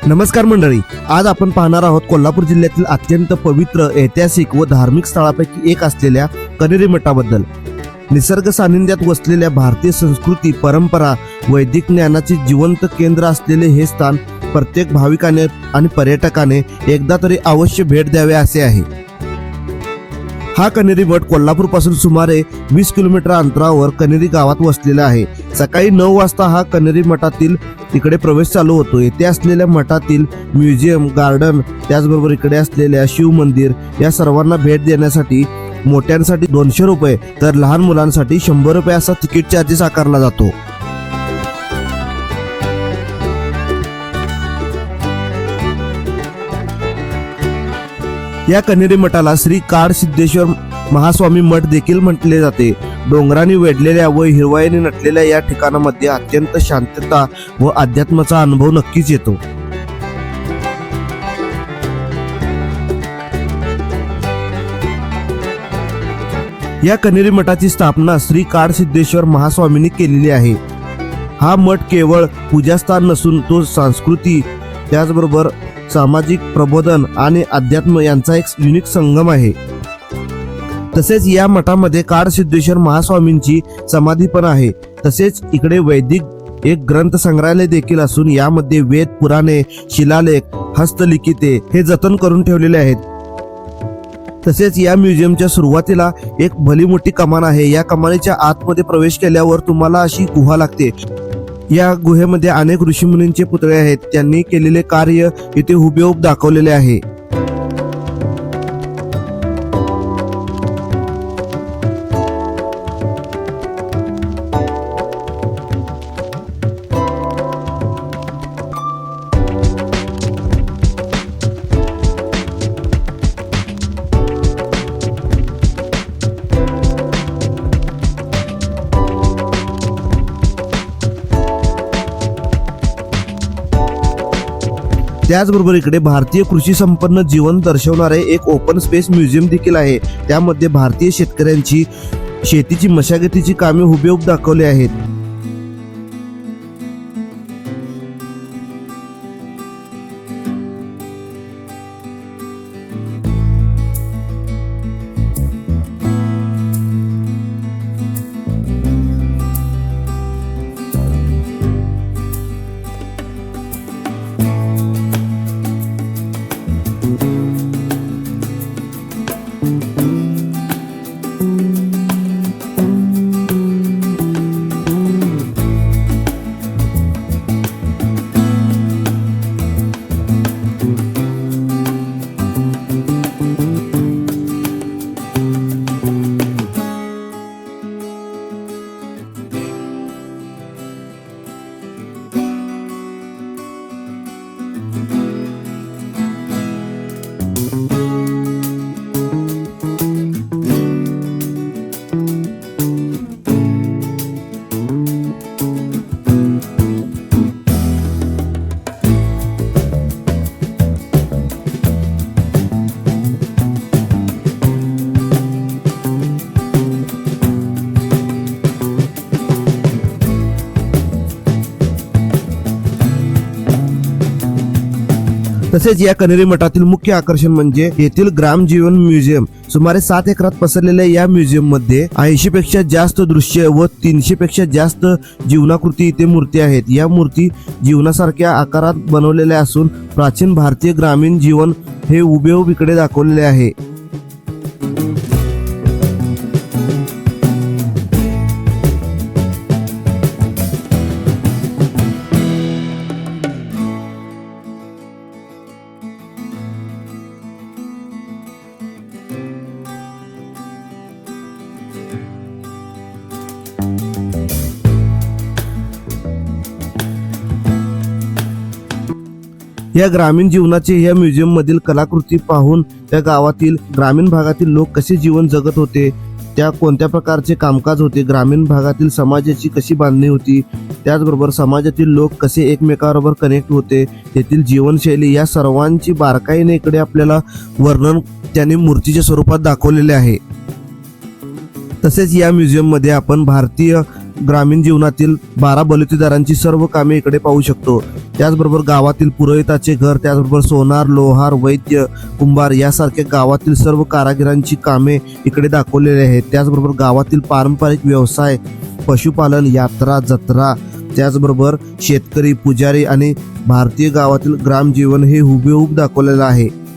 नमस्कार मंडळी, आज आपण पाहणार आहोत कोल्हापूर जिल्ह्यातील अत्यंत पवित्र, ऐतिहासिक व धार्मिक स्थळापैकी एक असलेल्या कण्हेरी मठाबद्दल। निसर्ग सानिध्यात वसलेल्या भारतीय संस्कृती, परंपरा, वैदिक ज्ञानाचे जिवंत केंद्र असलेले हे स्थान प्रत्येक भाविकाने आणि पर्यटकाने एकदा तरी अवश्य भेट द्यावे असे आहे। हा कण्हेरी मठ कोल्हापूर पासून सुमारे 20 किलोमीटर अंतरावर कण्हेरी गावात वसलेला आहे। सकाळी 9 वाजता हा कण्हेरी मठातील इकडे प्रवेश चालू होतो। येथे असलेल्या मठातील म्युझियम, गार्डन, त्याचबरोबर इकडे असलेल्या शिव मंदिर या सर्वांना भेट देण्यासाठी मोठ्यांसाठी 200 रुपये तर लहान मुलांसाठी 100 रुपये असा तिकीट चार्जेस आकारला जातो। या कण्हेरी मठाला श्री काडसिद्धेश्वर महास्वामी मठ देखील म्हटले जाते। डोंगरांनी वेढलेल्या व हिरवाईने नटलेल्या या ठिकाणामध्ये अत्यंत शांतता व अध्यात्माचा अनुभव नक्कीच येतो। या कण्हेरी मठाची स्थापना श्री काडसिद्धेश्वर महास्वामींनी केलेली आहे। हा मठ केवळ पूजास्थान नसून तो संस्कृती, त्याचबरोबर सामाजिक प्रबोधन आणि अध्यात्म यांचा एक युनिक संगम आहे। तसेच या मठामध्ये काडसिद्धेश्वर महास्वामींची समाधी पण आहे। तसेच इकडे वैदिक एक ग्रंथ संग्रहालय देखील असून यामध्ये वेद, पुराणे, शिलालेख, हस्तलिखिते हे जतन करून ठेवलेले आहेत। तसेच या म्युझियमच्या सुरुवातीला एक भली मोठी कमान आहे। या कमानीच्या आतमध्ये प्रवेश केल्यावर तुम्हाला अशी गुहा लागते। या गुहेमध्ये अनेक ऋषीमुनींचे पुतळे आहेत। त्यांनी केलेले कार्य इथे हुबेहूब दाखवलेले आहे। त्याचबरोबर इकडे भारतीय कृषी संपन्न जीवन दर्शवणारे एक ओपन स्पेस म्युझियम देखील आहे। त्यामध्ये भारतीय शेतकऱ्यांची शेतीची मशागतीची कामे हुबेहूब दाखवली आहेत। तसेच या कण्हेरी मठातील मुख्य आकर्षण म्हणजे येथील ग्रामजीवन म्युझियम। सुमारे 7 एकरात पसरलेल्या या म्युझियम मध्ये 80 पेक्षा जास्त दृश्य व 300 पेक्षा जास्त जीवनाकृती इथे मूर्ती आहेत। या मूर्ती जीवनासारख्या आकारात बनवलेल्या असून प्राचीन भारतीय ग्रामीण जीवन हे हुबेहूब इकडे दाखवलेले आहे। या ग्रामीण जीवनाचे या म्युझियम मधील कलाकृती पाहून त्या गावातील ग्रामीण भागातील लोक कसे जीवन जगत होते, त्या कोणत्या प्रकारचे कामकाज होते, ग्रामीण भागातील समाजाची कशी बांधणी होती, त्याचबरोबर समाजातील लोक कसे एकमेकांबरोबर कनेक्ट होते, तेथील जीवनशैली या सर्वांची बारकाईने इकडे आपल्याला वर्णन त्याने मूर्तीच्या स्वरूपात दाखवलेले आहे। तसेच या म्युझियम मध्ये आपण भारतीय ग्रामीण जीवनातील 12 बलुतेदारांची सर्व कामे इकडे पाहू शकतो. त्याचबरोबर गावातील पुरोहिताचे घर, त्याचबरोबर सोनार, लोहार, वैद्य, कुंभार यासारख्या गावातील सर्व कारागिरांची कामे इकडे दाखवलेली आहेत. त्याचबरोबर गावातील पारंपरिक व्यवसाय, पशुपालन, यात्रा, जत्रा, त्याचबरोबर शेतकरी, पुजारी आणि भारतीय गावातील ग्रामजीवन हे हुबेहूब दाखवलेलं आहे.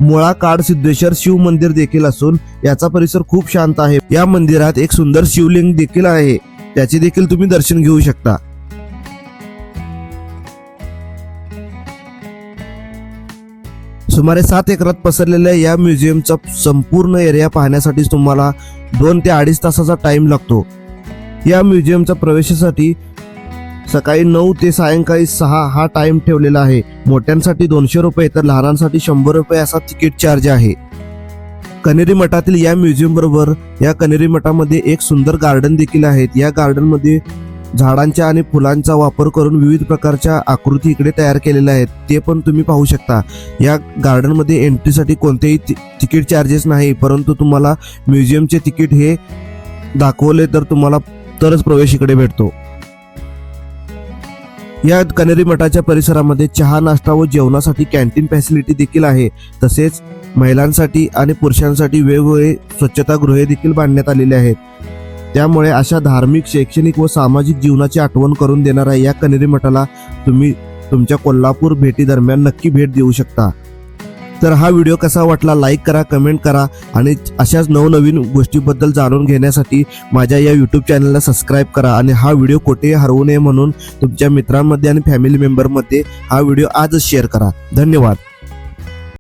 मुळा काड सिद्धेश्वर शिव मंदिर देखील असून याचा परिसर खूप शांत आहे. या मंदिरात एक सुंदर शिवलिंग देखील आहे, त्याचे देखील तुम्ही दर्शन घेऊ शकता. सुमारे 7 एकरात पसरलेल्या या म्युझियमचा संपूर्ण एरिया पाहण्यासाठी तुम्हाला 2 ते 2.5 तासाचा टाइम लागतो. या म्युझियमच्या प्रवेशासाठी सकाळी 9 ते सायंकाळी 6 हा टाइम ठेवलेला आहे. मोठ्यांसाठी 200 रुपये तर लहानांसाठी 100 रुपये असा तिकीट चार्ज आहे. कनेरी मठातील या म्युझियम बरोबर या कनेरी मठामध्ये एक सुंदर गार्डन देखील आहे. या गार्डन मध्ये झाडांच्या आणि फुलांचा वापर करून विविध प्रकारच्या आकृती इकडे तयार केलेल्या आहेत, ते पण तुम्ही पाहू शकता. या गार्डन मध्ये एंट्रीसाठी कोणतेही तिकीट चार्जेस नाही, परंतु तुम्हाला म्युझियमचे तिकीट हे दाखवले तर तुम्हाला तरच प्रवेश इकडे भेटतो. या कनेरी मठाच्या परिसरामध्ये चहा, नाश्ता व जेवणासाठी कॅन्टीन फॅसिलिटी देखील आहे. तसेच महिलांसाठी आणि पुरुषांसाठी वेगवेगळे स्वच्छतागृहे देखील बांधण्यात आलेले आहेत. त्यामुळे अशा धार्मिक, शैक्षणिक व सामाजिक जीवनाची आठवण करून देणाऱ्या या कनेरी मठाला तुम्ही तुमच्या कोल्हापूर भेटी दरम्यान नक्की भेट देऊ शकता. तर हा व्हिडिओ कसा वाटला लाईक करा, कमेंट करा आणि अशाच नवनवीन गोष्टीबद्दल जाणून घेण्यासाठी माझ्या या यूट्यूब चॅनलला सबस्क्राईब करा. आणि हा व्हिडिओ कुठेही हरवू नये म्हणून तुमच्या मित्रांमध्ये आणि फॅमिली मेंबरमध्ये हा व्हिडिओ आजच शेअर करा. धन्यवाद.